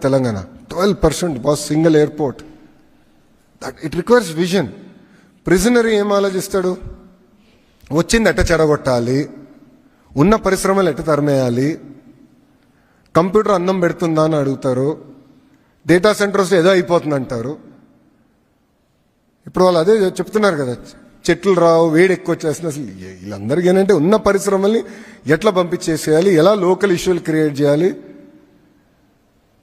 Telangana. 12% was single airport. That it requires vision. Prisoner ఏం ఆలోచిస్తాడు? వచ్చింది ఎట్ట చెడగొట్టాలి, ఉన్న పరిశ్రమలు ఎట్ట తరిమేయాలి, కంప్యూటర్ అన్నం పెడుతుందా అని అడుగుతారు, డేటా సెంటర్స్ ఏదో అయిపోతుంది అంటారు. ఇప్పుడు వాళ్ళు అదే చెప్తున్నారు కదా, చెట్లు రావు, వేడి ఎక్కువ వచ్చేస్తుంది. అసలు వీళ్ళందరికీ ఏంటంటే ఉన్న పరిశ్రమల్ని ఎట్లా పంపించేసేయాలి, ఎలా లోకల్ ఇష్యూలు క్రియేట్ చేయాలి,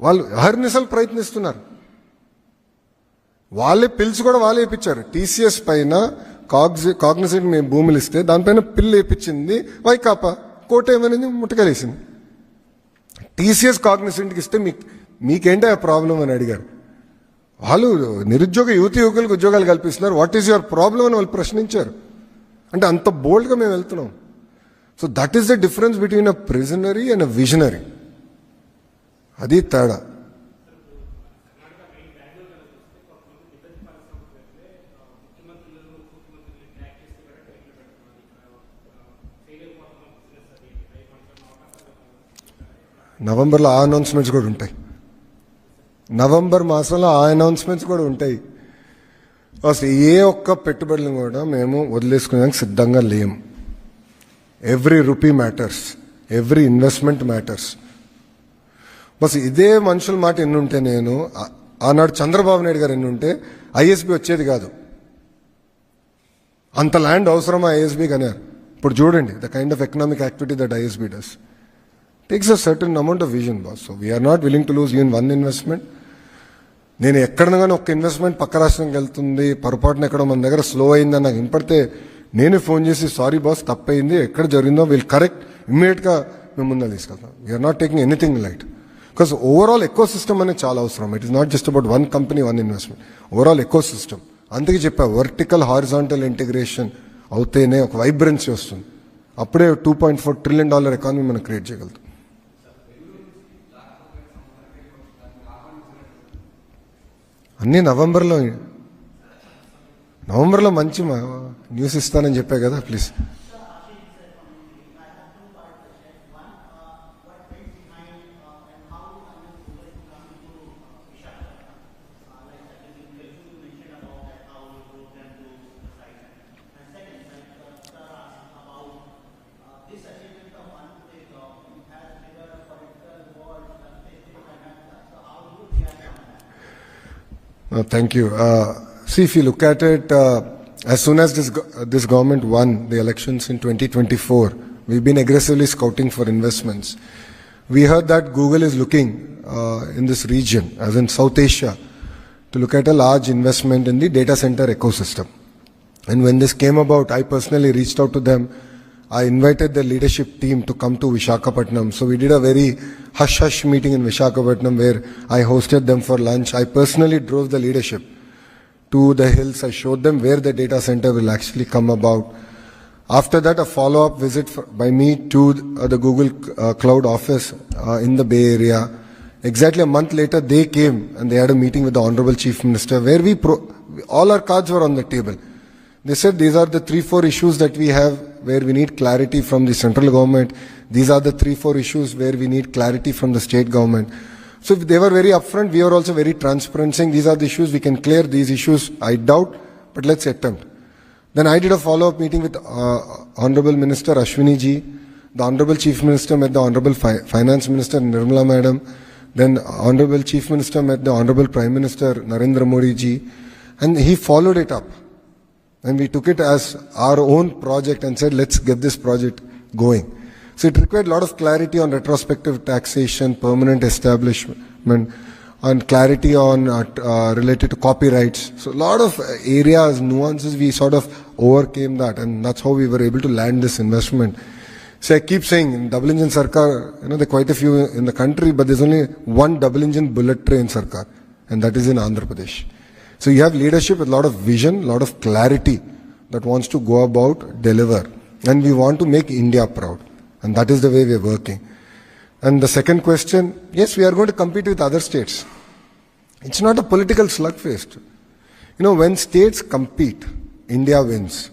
వాళ్ళు అహర్నిశలు ప్రయత్నిస్తున్నారు. వాళ్ళే పిల్స్ కూడా వాళ్ళే వేయించారు. టీసీఎస్ పైన కాగ్నిజెంట్ మేము భూములు ఇస్తే దానిపైన పిల్లు వేయించింది వైకాపా. కోర్టు ఏమనేది ముట్టకలేసింది. టీసీఎస్ కాగ్నిజెంట్కి ఇస్తే మీకేంటి ఆ ప్రాబ్లం అని అడిగారు. వాళ్ళు నిరుద్యోగ యువకులకు ఉద్యోగాలు కల్పిస్తున్నారు, వాట్ ఈస్ యువర్ ప్రాబ్లం అని వాళ్ళు ప్రశ్నించారు. అంటే అంత బోల్డ్గా మేము వెళ్తున్నాం. So that is the difference between a ప్రిజనరీ and a visionary. అది తేడా. నవంబర్లో ఆ అనౌన్స్మెంట్స్ కూడా ఉంటాయి. నవంబర్ మాసంలో ఆ అనౌన్స్మెంట్స్ కూడా ఉంటాయి. అసలు ఏ ఒక్క పెట్టుబడులను కూడా మేము వదిలేసుకునేందుకు సిద్ధంగా లేం. Every rupee matters, every investment matters. Bus ఇదే మనుషుల మాట ఎన్నుంటే, నేను ఆనాడు చంద్రబాబు నాయుడు గారు ఎన్నుంటే ఐఎస్బి వచ్చేది కాదు. అంత ల్యాండ్ అవసరమా ఐఎస్బికి అన్నారు. ఇప్పుడు చూడండి the kind of economic activity that ISB does. takes a certain amount of vision, boss. So we are not willing to lose even one investment. నేను ఎక్కడైనా కానీ ఒక ఇన్వెస్ట్మెంట్ పక్క రాష్ట్రంకి వెళ్తుంది, పొరపాటున ఎక్కడో మన దగ్గర స్లో అయిందని నాకు వినపడితే నేనే ఫోన్ చేసి సారీ బాస్ తప్పయింది, ఎక్కడ జరిగిందో వీల్ కరెక్ట్, ఇమ్మీడియట్గా మేము ముందు తీసుకెళ్తాం. We're not taking anything light. Because overall ecosystem అనేది చాలా అవసరం. It is not just about one company one investment, overall ecosystem. అందుకే చెప్పా, వర్టికల్ హారిజాంటల్ ఇంటిగ్రేషన్ అవుతేనే ఒక వైబ్రెన్సీ వస్తుంది. అప్పుడే $2.4 trillion ఎకానమీ మనం క్రియేట్ చేయగలుగుతాం. అన్నీ నవంబర్లో మంచి న్యూస్ ఇస్తానని చెప్పా కదా, please. Thank you. See, if you look at it, as soon as this government won the elections in 2024, we've been aggressively scouting for investments. We heard that Google is looking in this region, as in South Asia, to look at a large investment in the data center ecosystem. And when this came about, I personally reached out to them. I invited the leadership team to come to Visakhapatnam. So we did a very hush-hush meeting in Visakhapatnam where I hosted them for lunch. I personally drove the leadership to the hills. I showed them where the data center will actually come about. After that, a follow-up visit by me to the Google Cloud office in the Bay Area. Exactly a month later, they came and they had a meeting with the Honorable Chief Minister where all our cards were on the table. They said these are the 3-4 issues that we have where we need clarity from the central government. These are the 3-4 issues where we need clarity from the state government. So they were very upfront. We were also very transparent, saying these are the issues, we can clear these issues. I doubt, but let's attempt. Then I did a follow-up meeting with Honorable Minister Ashwini ji. The Honorable Chief Minister met the Honorable Finance Minister Nirmala Madam. Then Honorable Chief Minister met the Honorable Prime Minister Narendra Modi ji. And he followed it up. And we took it as our own project and said, let's get this project going. So it required a lot of clarity on retrospective taxation, permanent establishment, and clarity on related to copyrights. So a lot of areas, nuances, we sort of overcame that, and that's how we were able to land this investment. So I keep saying, in double engine Sarkar, there are quite a few in the country, but there's only one double engine bullet train Sarkar, and that is in Andhra Pradesh. So you have leadership with a lot of vision, a lot of clarity that wants to go about, deliver. And we want to make India proud. And that is the way we are working. And the second question, yes, we are going to compete with other states. It's not a political slugfest. When states compete, India wins.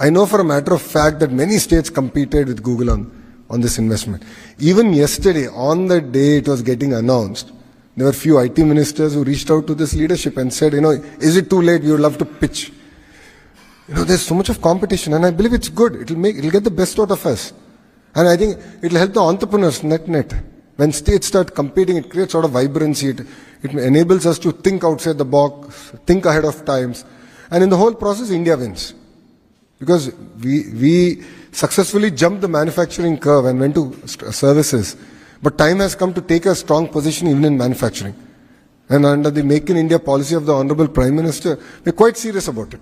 I know for a matter of fact that many states competed with Google on this investment. Even yesterday, on the day it was getting announced, there were few IT ministers who reached out to this leadership and said, is it too late? We would love to pitch. There's so much of competition, and I believe it's good. It'll get the best out of us. And I think it'll help the entrepreneurs net. When states start competing, it creates sort of vibrancy. It enables us to think outside the box, think ahead of times. And in the whole process, India wins. Because we successfully jumped the manufacturing curve and went to services. But time has come to take a strong position even in manufacturing. And under the Make in India policy of the Honorable Prime Minister, we're quite serious about it.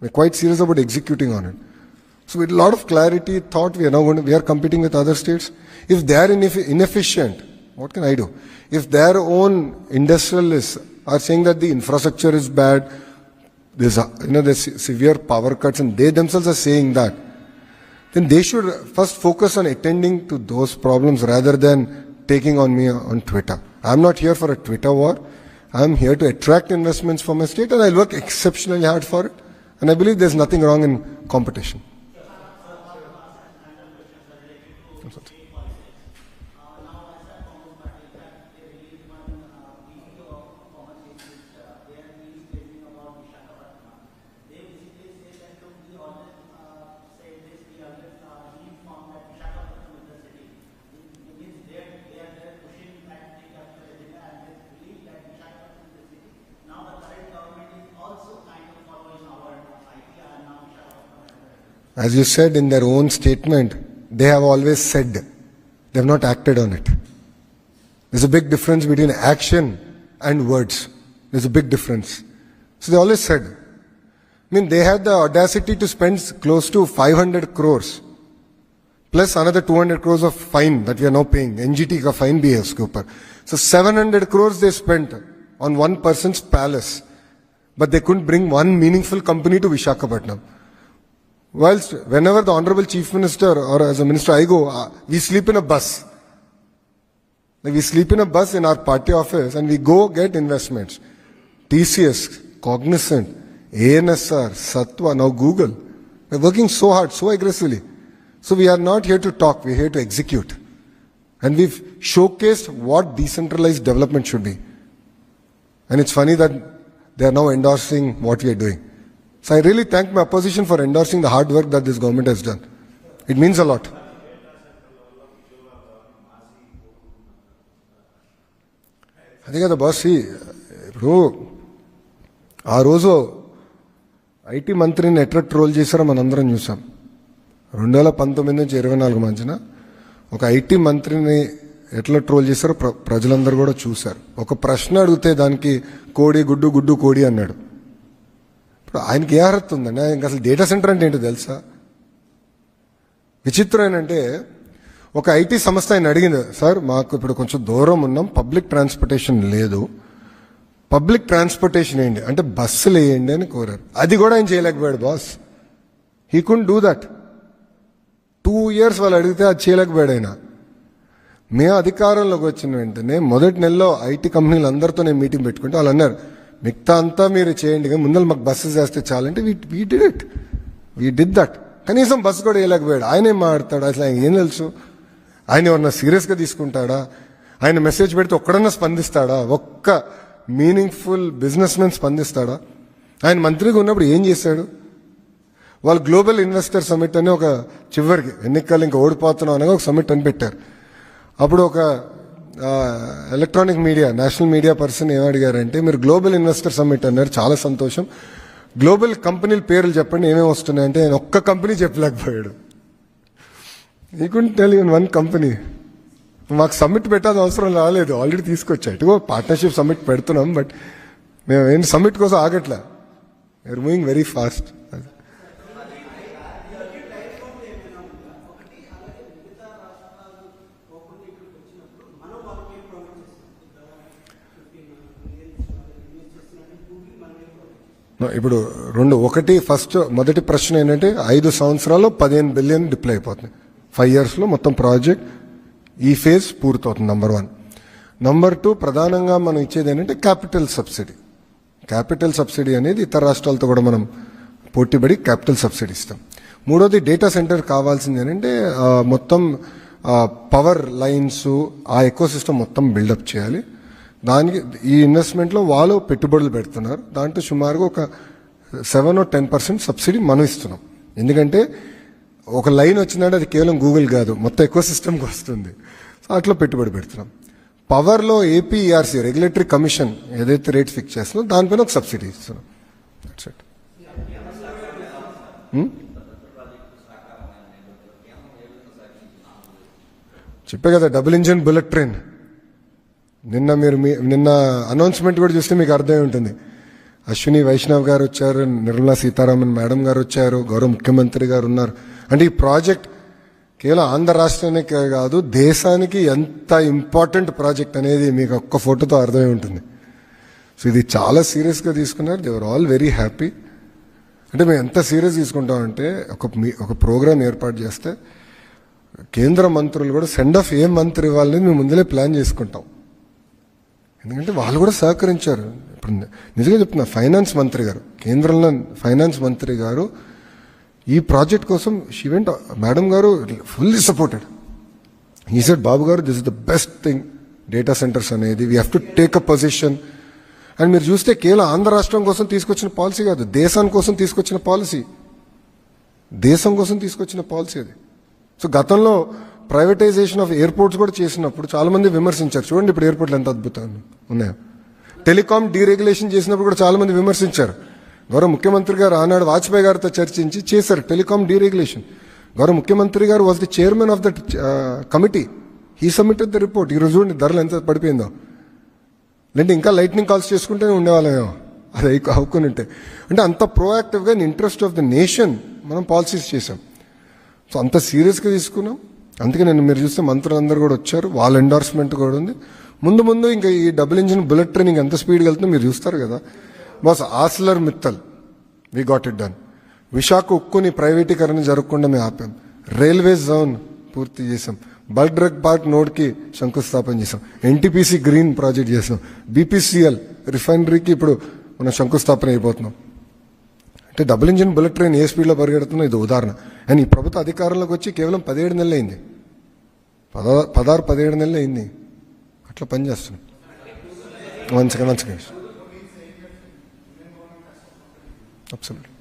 We're quite serious about executing on it. So with a lot of clarity, thought we are competing with other states. If they are inefficient, what can I do? If their own industrialists are saying that the infrastructure is bad, there's severe power cuts, and they themselves are saying that, then they should first focus on attending to those problems rather than taking on me on Twitter. I'm not here for a Twitter war. I'm here to attract investments for my state, and I'll work exceptionally hard for it. And I believe there's nothing wrong in competition. As you said in their own statement, they have always said. They have not acted on it. There's a big difference between action and words. There's a big difference. So they always said. They had the audacity to spend close to 500 crores plus another 200 crores of fine that we are now paying. NGT ka fine bhi hai uske upar. So 700 crores they spent on one person's palace. But they couldn't bring one meaningful company to Visakhapatnam. Whilst whenever the Honorable Chief Minister or as a minister I go, we sleep in a bus. We sleep in a bus in our party office and we go get investments. TCS, Cognizant, ANSR, Satwa, now Google. We're working so hard, so aggressively. So we are not here to talk, we're here to execute. And we've showcased what decentralized development should be. And it's funny that they are now endorsing what we are doing. So I really thank my opposition for endorsing the hard work that this government has done. It means a lot. అదే కదా boss, ఇప్పుడు ఆ రోజు IT మంత్రిని ఎట్లా troll చేశారో మనందరం చూసాం. 2019 నుంచి 24 మధ్యన ఒక ఐటీ మంత్రిని ఎట్లా ట్రోల్ చేశారో ప్రజలందరూ కూడా చూశారు. ఒక ప్రశ్న అడిగితే దానికి కోడి గుడ్డు గుడ్డు కోడి అన్నాడు. ఇప్పుడు ఆయనకి ఏ అర్హత ఉందండి? ఆయనకి అసలు డేటా సెంటర్ అంటే ఏంటో తెలుసా? విచిత్రం ఏంటంటే ఒక ఐటీ సంస్థ ఆయన అడిగింది, సార్ మాకు ఇప్పుడు కొంచెం దూరం ఉన్నాం, పబ్లిక్ ట్రాన్స్పోర్టేషన్ లేదు, పబ్లిక్ ట్రాన్స్పోర్టేషన్ వేయండి అంటే బస్సులు వేయండి అని కోరారు. అది కూడా ఆయన చేయలేకపోయాడు boss. He couldn't do that. 2 years వాళ్ళు అడిగితే అది చేయలేకపోయాడు ఆయన. మేము అధికారంలోకి వచ్చిన వెంటనే మొదటి నెలలో ఐటీ కంపెనీలు అందరితో నేను మీటింగ్ పెట్టుకుంటే వాళ్ళు అన్నారు, మిగతా అంతా మీరు చేయండి కానీ ముందర మాకు బస్సు చేస్తే చాలంటే we did it. We did that. కనీసం బస్సు కూడా వేయలేకపోయాడు. ఆయన ఏం మాట్లాడతాడు? అసలు ఆయన ఏం తెలుసు? ఆయన ఎవరన్నా సీరియస్గా తీసుకుంటాడా? ఆయన మెసేజ్ పెడితే ఒక్కడన్నా స్పందిస్తాడా? ఒక్క మీనింగ్ఫుల్ బిజినెస్ మెన్ స్పందిస్తాడా? ఆయన మంత్రిగా ఉన్నప్పుడు ఏం చేశాడు? వాళ్ళు గ్లోబల్ ఇన్వెస్టర్ సమిట్ అని ఒక చివరికి ఎన్నికలు ఇంకా ఓడిపోతున్నాం అనగా ఒక సమిట్ అని పెట్టారు. అప్పుడు ఒక electronic media national media person ఏమడిగారంటే, మీరు గ్లోబల్ ఇన్వెస్టర్ సమిట్ అన్నారు, చాలా సంతోషం, గ్లోబల్ కంపెనీల పేర్లు చెప్పండి ఏమేమి వస్తున్నాయంటే ఆయన ఒక్క కంపెనీ చెప్పలేకపోయాడు. He couldn't tell even one company. మాకు సమ్మిట్ పెట్టాల్సిన అవసరం రాలేదు, ఆల్రెడీ తీసుకొచ్చా. ఇటుగో పార్ట్నర్షిప్ సమ్మిట్ పెడుతున్నాం, బట్ మేము ఏం సమ్మిట్ కోసం ఆగట్లే. We are moving very fast. ఇప్పుడు మొదటి ప్రశ్న ఏంటంటే 5 సంవత్సరాల్లో 15 బిలియన్ డిప్లై అయిపోతుంది. 5 years మొత్తం ప్రాజెక్ట్ ఈ ఫేజ్ పూర్తవుతుంది. నంబర్ 1. నంబర్ 2, ప్రధానంగా మనం ఇచ్చేది ఏంటంటే క్యాపిటల్ సబ్సిడీ. క్యాపిటల్ సబ్సిడీ అనేది ఇతర రాష్ట్రాలతో కూడా మనం పోటీపడి క్యాపిటల్ సబ్సిడీ ఇస్తాం. 3వది, డేటా సెంటర్ కావాల్సింది ఏంటంటే మొత్తం పవర్ లైన్స్, ఆ ఎకో సిస్టమ్ మొత్తం బిల్డప్ చేయాలి. దానికి ఈ ఇన్వెస్ట్మెంట్లో వాళ్ళు పెట్టుబడులు పెడుతున్నారు. దాంట్లో సుమారుగా ఒక 7 or 10% సబ్సిడీ మనం ఇస్తున్నాం. ఎందుకంటే ఒక లైన్ వచ్చిందంటే అది కేవలం గూగుల్ కాదు, మొత్తం ఎకో సిస్టమ్కి వస్తుంది. సో అట్లా పెట్టుబడి పెడుతున్నాం. పవర్లో ఏపీఈఆర్సీ రెగ్యులేటరీ కమిషన్ ఏదైతే రేట్ ఫిక్స్ చేస్తుందో దానిపైన ఒక సబ్సిడీ ఇస్తున్నాం. That's it. చెప్పే కదా డబుల్ ఇంజిన్ బుల్లెట్ ట్రైన్. నిన్న అనౌన్స్మెంట్ కూడా చూస్తే మీకు అర్థమై ఉంటుంది. అశ్విని వైష్ణవ్ గారు వచ్చారు, నిర్మలా సీతారామన్ మేడం గారు వచ్చారు, గౌరవ ముఖ్యమంత్రి గారు ఉన్నారు. అంటే ఈ ప్రాజెక్ట్ కేవలం ఆంధ్ర రాష్ట్రానికే కాదు, దేశానికి ఎంత ఇంపార్టెంట్ ప్రాజెక్ట్ అనేది మీకు ఒక్క ఫోటోతో అర్థమై ఉంటుంది. సో ఇది చాలా సీరియస్గా తీసుకున్నారు. They are all very happy. అంటే మేము ఎంత సీరియస్ తీసుకుంటామంటే ఒక ప్రోగ్రామ్ ఏర్పాటు చేస్తే కేంద్ర మంత్రులు కూడా సెండ్ ఆఫ్ ఏ మంత్రి ఇవ్వాలని మేము ముందులే ప్లాన్ చేసుకుంటాం. ఎందుకంటే వాళ్ళు కూడా సహకరించారు. ఇప్పుడు నిజంగా చెప్తున్నా, ఫైనాన్స్ మంత్రి గారు, కేంద్రంలో ఫైనాన్స్ మంత్రి గారు ఈ ప్రాజెక్ట్ కోసం షీవెంట్ మేడం గారు fully supported. He said Babu గారు this is the best thing data centers అనేది, we have to take a position. And మీరు చూస్తే కేవలం ఆంధ్ర రాష్ట్రం కోసం తీసుకొచ్చిన పాలసీ కాదు, దేశం కోసం తీసుకొచ్చిన పాలసీ, దేశం కోసం తీసుకొచ్చిన పాలసీ అది. సో గతంలో ప్రైవేటైజేషన్ ఆఫ్ ఎయిర్పోర్ట్స్ కూడా చేసినప్పుడు చాలా మంది విమర్శించారు. చూడండి ఇప్పుడు ఎయిర్పోర్ట్లు ఎంత అద్భుతంగా ఉన్నాయో. టెలికాం డీరెగ్యులేషన్ చేసినప్పుడు కూడా చాలా మంది విమర్శించారు. గౌరవ ముఖ్యమంత్రి గారు ఆనాడు వాజ్పేయి గారితో చర్చించి చేశారు టెలికాం డీరెగ్యులేషన్. గౌరవ ముఖ్యమంత్రి గారు was the chairman of that committee. He submitted the report. ఈరోజు చూడండి ధరలు ఎంత పడిపోయిందో. లేదంటే ఇంకా లైట్నింగ్ కాల్స్ చేసుకుంటూనే ఉండేవాళ్ళమేమో అది అవ్వుకుని ఉంటే. అంటే అంత ప్రోయాక్టివ్గా in interest of the nation మనం పాలసీస్ చేసాం. సో అంత సీరియస్గా తీసుకున్నాం. అందుకే మీరు చూస్తే మంత్రులందరూ కూడా వచ్చారు, వాళ్ళ ఎండార్స్మెంట్ కూడా ఉంది. ముందు ఇంకా ఈ డబుల్ ఇంజిన్ బుల్లెట్ ట్రైనింగ్ ఎంత స్పీడ్గా వెళ్తుందో మీరు చూస్తారు కదా. Boss Arcelor Mittal we got it done. Visakha ఉక్కుని ప్రైవేటీకరణ జరగకుండా మేము ఆపాం. రైల్వే జోన్ పూర్తి చేసాం. బల్క్ డ్రగ్ పార్క్ నోడ్కి శంకుస్థాపన చేసాం. ఎన్టీపీసీ గ్రీన్ ప్రాజెక్ట్ చేసాం. బీపీసీఎల్ రిఫైనరీకి ఇప్పుడు మనం శంకుస్థాపన అయిపోతున్నాం. అంటే డబుల్ ఇంజిన్ బుల్లెట్ ట్రైన్ ఏ స్పీడ్లో పరిగెడుతుందో ఇది ఉదాహరణ. అండ్ ఈ ప్రభుత్వ అధికారంలోకి వచ్చి కేవలం 17 నెలలు అయింది, 17 నెలలు అయింది. అట్లా పనిచేస్తున్నాం. మంచిగా అబ్సల్యూట్లీ.